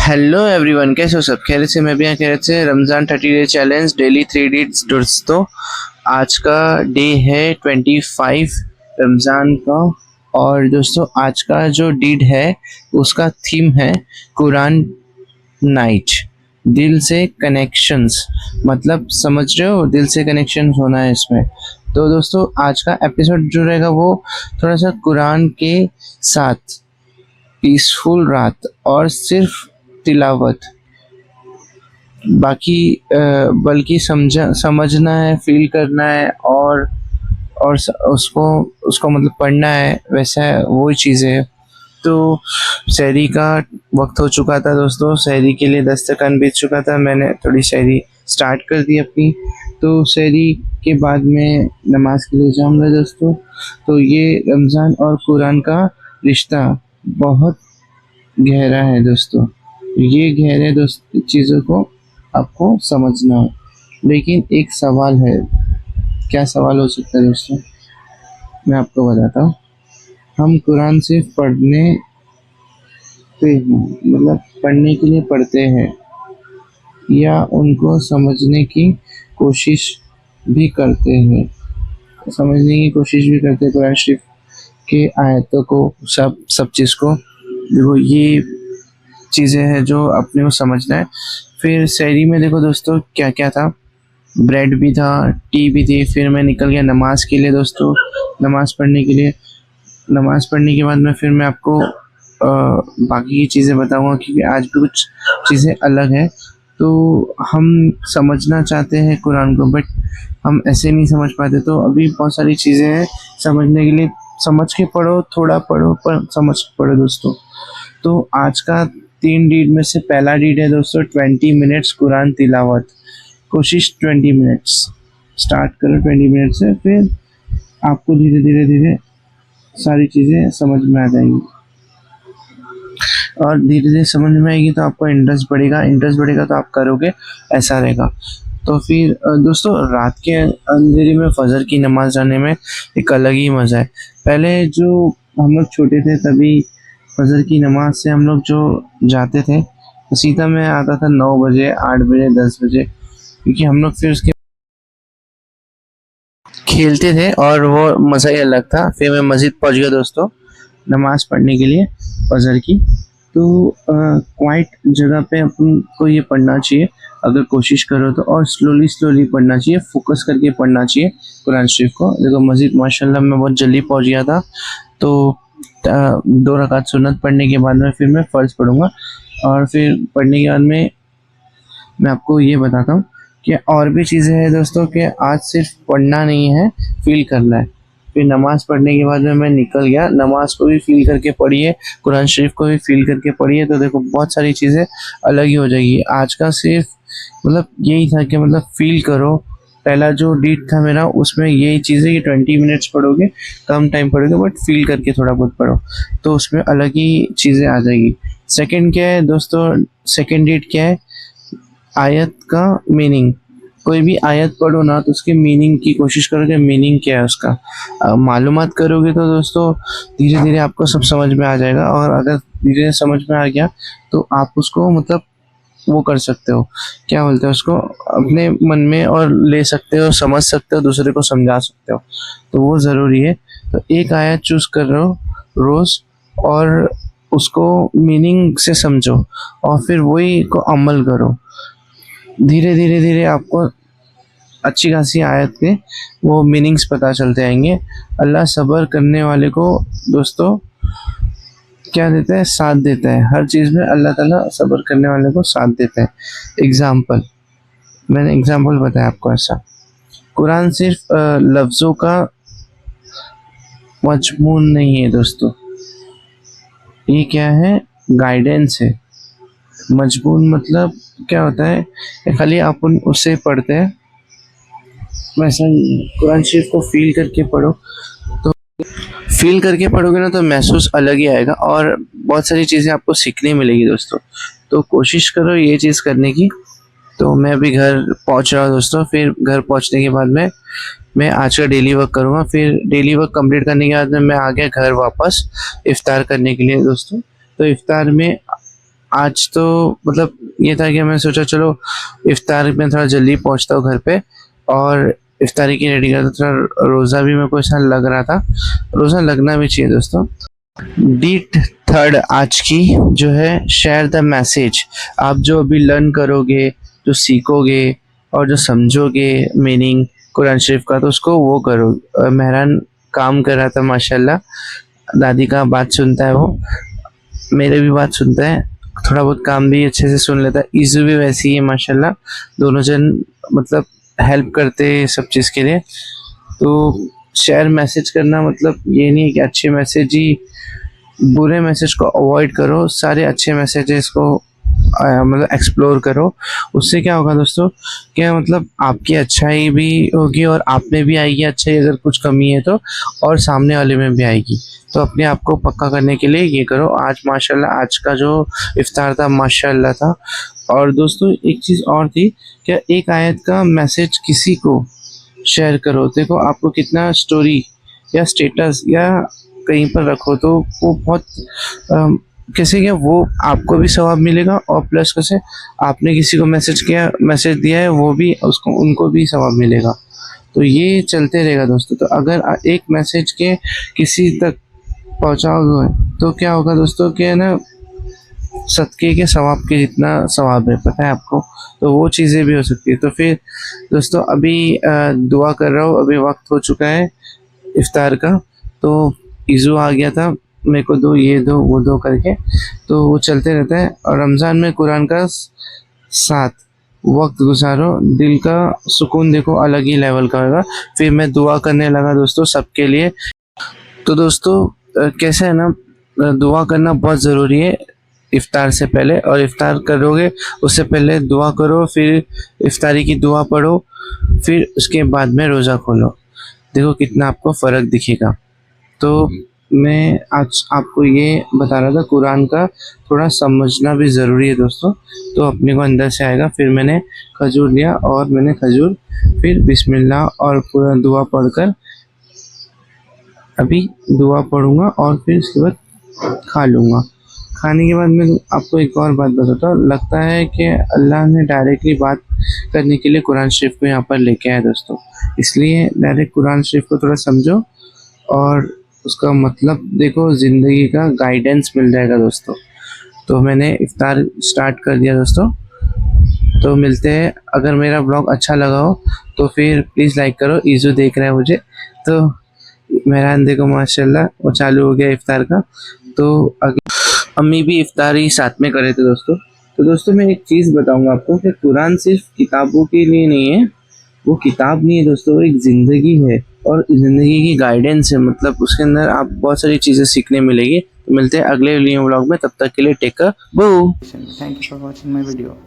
Hello everyone, कैसे हो सब? खैरियत से? मैं भी यहाँ खैरियत से। Ramzan 30 day challenge daily 3 deeds दोस्तों। आज का डे है 25 रमज़ान का। और दोस्तों आज का जो डीड है उसका थीम है कुरान नाइट, दिल से कनेक्शंस। मतलब समझ रहे हो, दिल से कनेक्शन होना है इसमें। तो दोस्तों आज का एपिसोड जो रहेगा वो थोड़ा सा कुरान के साथ पीसफुल रात और सिर्फ तिलावत, बाकी बल्कि समझना है, फील करना है और उसको उसको मतलब पढ़ना है, वैसा वो चीज़ें है। तो सहरी का वक्त हो चुका था दोस्तों, सहरी के लिए दस्तरखान बीत चुका था। मैंने थोड़ी सहरी स्टार्ट कर दी अपनी। तो सहरी के बाद में नमाज के लिए जाऊंगा दोस्तों। तो ये रमज़ान और कुरान का रिश्ता बहुत गहरा है दोस्तों। ये गहरे दोस्त चीज़ों को आपको समझना है। लेकिन एक सवाल है, क्या सवाल हो सकता है दोस्तों? मैं आपको बताता हूँ। हम कुरान सिर्फ पढ़ने पे हैं, मतलब पढ़ने के लिए पढ़ते हैं, या उनको समझने की कोशिश भी करते हैं? समझने की कोशिश भी करते हैं कुरान शरीफ के आयतों को, सब चीज़ को। देखो ये चीज़ें हैं जो अपने को समझना है। फिर सहरी में देखो दोस्तों क्या क्या था। ब्रेड भी था, टी भी थी। फिर मैं निकल गया नमाज के लिए दोस्तों, नमाज पढ़ने के लिए। नमाज पढ़ने के बाद में फिर मैं आपको बाकी की चीज़ें बताऊंगा, क्योंकि आज भी कुछ चीज़ें अलग है। तो हम समझना चाहते हैं कुरान को, बट हम ऐसे नहीं समझ पाते। तो अभी बहुत सारी चीज़ें हैं समझने के लिए। समझ के पढ़ो, थोड़ा पढ़ो, पर समझ के पढ़ो दोस्तों। तो आज का 3 डीड में से पहला डीड है दोस्तों 20 मिनट्स कुरान तिलावत। कोशिश 20 मिनट्स स्टार्ट करो, 20 मिनट से। फिर आपको धीरे धीरे धीरे सारी चीज़ें समझ में आ जाएंगी, और धीरे धीरे समझ में आएगी तो आपको इंटरेस्ट बढ़ेगा। इंटरेस्ट बढ़ेगा तो आप करोगे, ऐसा रहेगा। तो फिर दोस्तों रात के अंधेरे में फजर की नमाज जाने में एक अलग ही मज़ा है। पहले जो हम लोग छोटे थे तभी फजर की नमाज से हम लोग जो जाते थे, तो सीधा मैं आता था 9 बजे, 8 बजे, 10 बजे, क्योंकि हम लोग फिर उसके खेलते थे और वो मज़ा ही अलग था। फिर मैं मस्जिद पहुंच गया दोस्तों नमाज पढ़ने के लिए फजर की। तो क्वाइट जगह पे अपन को ये पढ़ना चाहिए अगर कोशिश करो तो, और स्लोली स्लोली पढ़ना चाहिए, फोकस करके पढ़ना चाहिए कुरान शरीफ को। देखो मस्जिद माशाल्लाह मैं बहुत जल्दी पहुंच गया था। तो 2 रकात सुन्नत पढ़ने के बाद में फिर मैं फ़र्ज़ पढ़ूंगा, और फिर पढ़ने के बाद में मैं आपको ये बताता हूँ कि और भी चीज़ें हैं दोस्तों, कि आज सिर्फ पढ़ना नहीं है, फील करना है। फिर नमाज़ पढ़ने के बाद में मैं निकल गया। नमाज को भी फील करके पढ़िए, कुरान शरीफ को भी फील करके पढ़िए, तो देखो बहुत सारी चीज़ें अलग ही हो जाएगी। आज का सिर्फ मतलब यही था कि मतलब फील करो। पहला जो डीट था मेरा उसमें यही चीज़ है कि 20 मिनट्स पढ़ोगे, कम टाइम पढ़ोगे, बट फील करके थोड़ा बहुत पढ़ो, तो उसमें अलग ही चीज़ें आ जाएगी। सेकेंड क्या है दोस्तों? सेकेंड डीट क्या है? आयत का मीनिंग। कोई भी आयत पढ़ो ना तो उसके मीनिंग की कोशिश करो कि मीनिंग क्या है उसका। मालूमात करोगे तो दोस्तों धीरे धीरे आपको सब समझ में आ जाएगा, और अगर धीरे धीरे समझ में आ गया तो आप उसको मतलब वो कर सकते हो, क्या बोलते हैं उसको, अपने मन में और ले सकते हो, समझ सकते हो, दूसरे को समझा सकते हो। तो वो ज़रूरी है। तो एक आयत चूज़ कर रहे हो रोज़, और उसको मीनिंग से समझो, और फिर वही को अमल करो। धीरे धीरे धीरे आपको अच्छी खासी आयत के वो मीनिंग्स पता चलते आएंगे। अल्लाह सब्र करने वाले को दोस्तों क्या देता है? साथ देता है। हर चीज़ में अल्लाह ताला सब्र करने वाले को साथ देता है। एग्ज़ाम्पल, मैंने एग्ज़ाम्पल बताया आपको ऐसा। कुरान सिर्फ लफ्ज़ों का मजमून नहीं है दोस्तों, ये क्या है? गाइडेंस है। मजमून मतलब क्या होता है? खाली अपन उससे पढ़ते हैं, वैसा कुरान शरीफ को फील करके पढ़ो। तो फील करके पढ़ोगे ना तो महसूस अलग ही आएगा, और बहुत सारी चीज़ें आपको सीखने मिलेगी दोस्तों। तो कोशिश करो ये चीज़ करने की। तो मैं अभी घर पहुंच रहा हूँ दोस्तों। फिर घर पहुंचने के बाद में मैं आज का डेली वर्क करूँगा। फिर डेली वर्क कंप्लीट करने के बाद में मैं आ गया घर वापस इफ्तार करने के लिए दोस्तों। तो इफ्तार में आज तो मतलब ये था कि मैं सोचा चलो इफ्तार में थोड़ा जल्दी पहुंचता हूँ घर पे और इफ्तारी की रेडी करता, थोड़ा रोज़ा भी मेरे को ऐसा लग रहा था, रोज़ा लगना भी चाहिए दोस्तों। डीट थर्ड आज की जो है, शेयर द मैसेज। आप जो अभी लर्न करोगे, जो सीखोगे और जो समझोगे मीनिंग कुरान शरीफ का, तो उसको वो करो। मेहरान काम कर रहा था माशाल्लाह, दादी का बात सुनता है वो, मेरे भी बात सुनता है, थोड़ा बहुत काम भी अच्छे से सुन लेता है। ईजू भी वैसी है माशाल्लाह, दोनों जन मतलब हेल्प करते हैं सब चीज़ के लिए। तो शेयर मैसेज करना मतलब ये नहीं है कि अच्छे मैसेज ही, बुरे मैसेज को अवॉइड करो, सारे अच्छे मैसेजेस को मतलब एक्सप्लोर करो। उससे क्या होगा दोस्तों, क्या मतलब आपकी अच्छाई भी होगी और आप में भी आएगी अच्छाई, अगर कुछ कमी है तो, और सामने वाले में भी आएगी। तो अपने आप को पक्का करने के लिए ये करो। आज माशाल्लाह आज का जो इफ्तार था माशाल्लाह था। और दोस्तों एक चीज़ और थी, क्या एक आयत का मैसेज किसी को शेयर करो, देखो आपको कितना स्टोरी या स्टेटस या कहीं पर रखो तो वो बहुत कैसे क्या वो आपको भी सवाब मिलेगा, और प्लस कैसे आपने किसी को मैसेज दिया है वो भी उसको उनको भी सवाब मिलेगा। तो ये चलते रहेगा दोस्तों। तो अगर एक मैसेज के किसी तक पहुंचाओगे तो क्या होगा दोस्तों, कि है ना, सदक़े के सवाब के जितना सवाब है, पता है आपको। तो वो चीज़ें भी हो सकती है। तो फिर दोस्तों अभी दुआ कर रहा हूँ, अभी वक्त हो चुका है इफ्तार का। तो ईज़ू आ गया था, मेरे को दो ये दो वो दो करके, तो वो चलते रहता है। और रमज़ान में कुरान का साथ वक्त गुजारो, दिल का सुकून देखो अलग ही लेवल का होगा। फिर मैं दुआ करने लगा दोस्तों सबके लिए। तो दोस्तों कैसे है ना, दुआ करना बहुत ज़रूरी है इफ्तार से पहले, और इफ्तार करोगे उससे पहले दुआ करो, फिर इफ्तारी की दुआ पढ़ो, फिर उसके बाद में रोज़ा खोलो, देखो कितना आपको फ़र्क दिखेगा। तो मैं आज आपको ये बता रहा था, कुरान का थोड़ा समझना भी ज़रूरी है दोस्तों, तो अपने को अंदर से आएगा। फिर मैंने खजूर लिया और मैंने खजूर फिर बिस्मिल्लाह और पूरा दुआ पढ़कर अभी दुआ पढ़ूँगा और फिर उसके बाद खा लूँगा। खाने के बाद मैं आपको एक और बात बताता हूँ, लगता है कि अल्लाह ने डायरेक्टली बात करने के लिए कुरान शरीफ को यहाँ पर लेके आया दोस्तों। इसलिए डायरेक्ट कुरान शरीफ को थोड़ा समझो और उसका मतलब देखो, ज़िंदगी का गाइडेंस मिल जाएगा दोस्तों। तो मैंने इफ्तार स्टार्ट कर दिया दोस्तों। तो मिलते हैं, अगर मेरा ब्लॉग अच्छा लगा हो तो फिर प्लीज़ लाइक करो। ईज़ू देख रहा है मुझे, तो मेहरान देखो माशाल्लाह वो चालू हो गया इफ्तार का। तो अम्मी भी इफ्तारी साथ में करे थे दोस्तों। तो दोस्तों मैं एक चीज़ बताऊंगा आपको कि कुरान सिर्फ किताबों के लिए नहीं है, वो किताब नहीं है दोस्तों, वो एक ज़िंदगी है और ज़िंदगी की गाइडेंस है। मतलब उसके अंदर आप बहुत सारी चीज़ें सीखने मिलेगी। तो मिलते हैं अगले व्लॉग में, तब तक के लिए take care, bye. Thank you for watching my video.